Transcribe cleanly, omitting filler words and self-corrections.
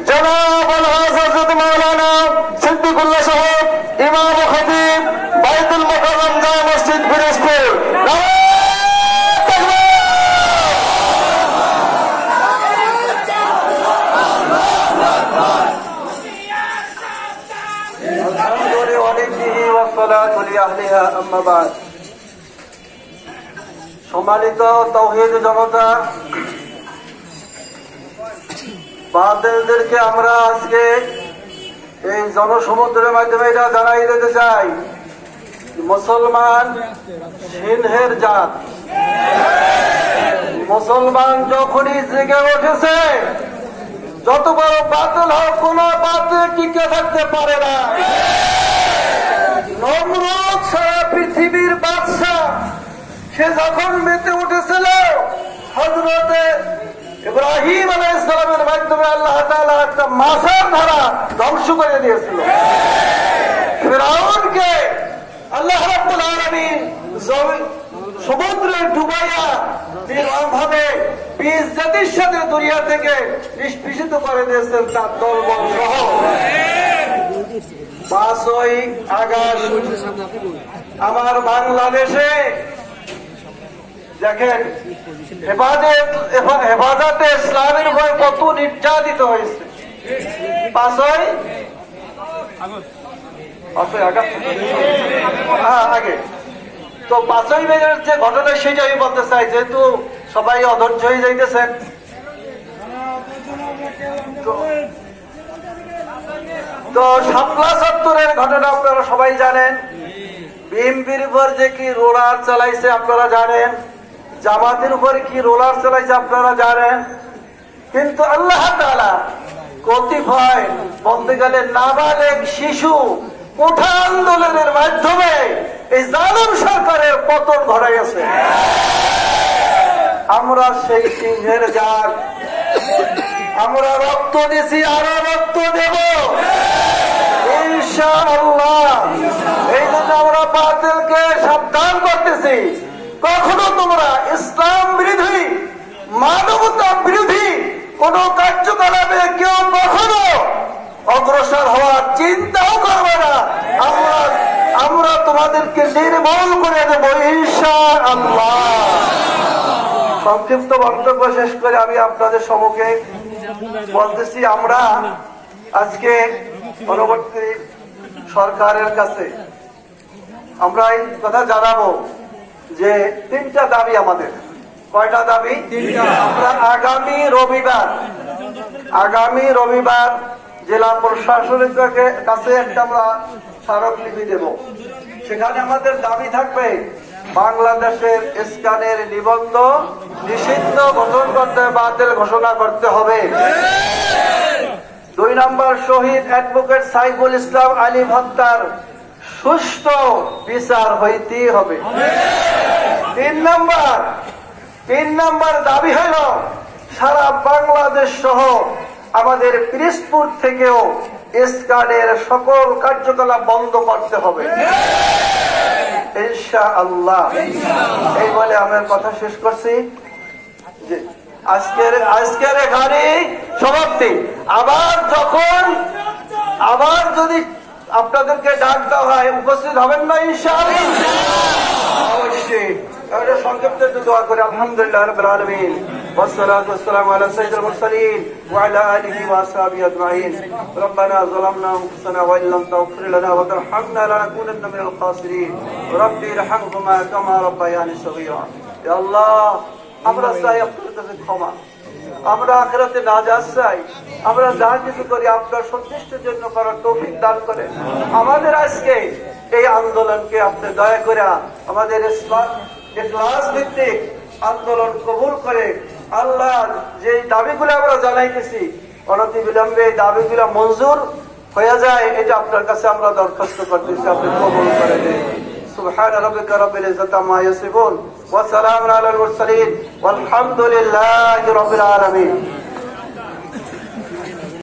জনাব আলহাজ হযরত মাওলানা সিদ্দিকুল্লাহ সাহেব, ইমাম ও খতিব, বাইতুল মুকাররম জামে মসজিদ পিরোজপুর। সম্মানিত তাওহীদ জনতা, বাতিলদেরকে আমরা আজকে এই জনসমুদ্রের মাধ্যমে এটা জানাই দিতে চাই, মুসলমান সিংহের জাত। মুসলমান যখনই জেগে উঠেছে, যত বড় বাতিল হোক, কোন বাতিল টিকে থাকতে পারে না। নমরুদ সারা পৃথিবীর বাদশাহ, সে যখন মেতে উঠেছিল, হযরতে ইব্রাহিম আলাইহিস সালামের মাধ্যমে আল্লাহ তাআলা একটা মাছের ধারা ধ্বংস করে দিয়েছিল। ফিরআউনকে আল্লাহ রাব্বুল আলামিন সমুদ্রে ডুবাইয়া নির্মমভাবে 20 জাতির সাথে দুনিয়া থেকে নিষ্পেষিত করে দিয়েছেন তার দলবল সহ। 5ই আগস্ট আমার বাংলাদেশে দেখেন হেফাজতে ইসলামের উপর কত নির্যাতিত হয়েছে। 5ই আগে তো 5ই মের যে ঘটনা সেটা আমি বলতে চাই, যেহেতু সবাই অধৈর্য হয়ে যাইতেছেন। তো শাপলা চত্বরের ঘটনা আপনারা সবাই জানেন। বিএনপির উপর যে কি রোলার চালাইছে আপনারা জানেন, জামাতের উপর কি রোলার চালাইছে আপনারা জানেন। কিন্তু আল্লাহ তাআলা কতিপয় বলতে গেলে নাবালেগ শিশু কোঠা আন্দোলনের মাধ্যমে এই জালিম সরকারের পতন ঘটাইছে। আমরা সেই সিংহের জাত, আমরা রক্ত দিছি, আরো রক্ত দেব ইনশাআল্লাহ। এই জন্য আমরা বাতিলকে সাবধান করতেছি, কখনো তোমরা ইসলাম বিরোধী, মানবতা বিরোধী কোন কার্যকলাপে কেউ কখনো অগ্রসর হওয়ার চিন্তাও করবে না। আমরা তোমাদেরকে নির্মূল করে দেব ইনশাআল্লাহ। সংক্ষিপ্ত বক্তব্য শেষ করে আমি আপনাদের সম্মুখে বলতেছি, আমরা আজকে পরবর্তী সরকারের কাছে আমরা এই কথা জানাবো যে 3টা দাবি আমাদের। কয়টা দাবি? 3টা। আমরা আগামী রবিবার জেলা প্রশাসনের কাছে একটা আমরা স্মারকলিপি দেব। সেখানে আমাদের দাবি থাকবে, বাংলাদেশের ইসলামের নিবন্ধ নিষিদ্ধ ঘোষণা করতে, বাতিল ঘোষণা করতে হবে। 2 নম্বর, শহীদ অ্যাডভোকেট সাইফুল ইসলাম আলী হত্যার সুষ্ঠু বিচার হইতেই হবে। 3 নম্বর দাবি হল সারা বাংলাদেশ সহ আমাদের পিরোজপুর থেকেও ইসলামের সকল কার্যকলাপ বন্ধ করতে হবে ইনশাআল্লাহ। এই বলে আমার কথা শেষ করছি। আজকের এখানে সমাপ্তি। আবার যদি আপনাদেরকে ডাক দেওয়া হয়, উপস্থিত হবেন না ইনশাআল্লাহ? অবশ্যই। সংক্ষিপ্ত দোয়া করে আলহামদুলিল্লাহ রাব্বিল আলামিন, والصلاة والسلام على سيد المرسلين وعلى آله وأصحابه أجمعين. ربنا ظلمنا أنفسنا وإن لم تغفر لنا وترحمنا لنكونن من الخاسرين. ربي ارحمهما كما ربياني صغيرا. يا الله আমরা চাই আপনার কাছে ক্ষমা, আমরা আখিরাতে নাজাত চাই, আমরা যা কিছু করি আপনার সন্তুষ্টির জন্য করার তৌফিক দান করে। আমাদের আজকে এই আন্দোলনকে আপনি দয়া করে আমাদের ইখলাস ভিত্তিক আন্দোলন কবুল করে আল্লাহ যে দাবিগুলো আমরা জানাইতেছি অনতি বিলম্বে এই দাবিগুলো মঞ্জুর হয়ে যায়, এটা আপনার কাছে আমরা দরখাস্ত করতেছি, আপনি কবুল করে দেন। سبحان ربك رب العزة عما يصفون وسلام على المرسلين والحمد لله رب العالمين.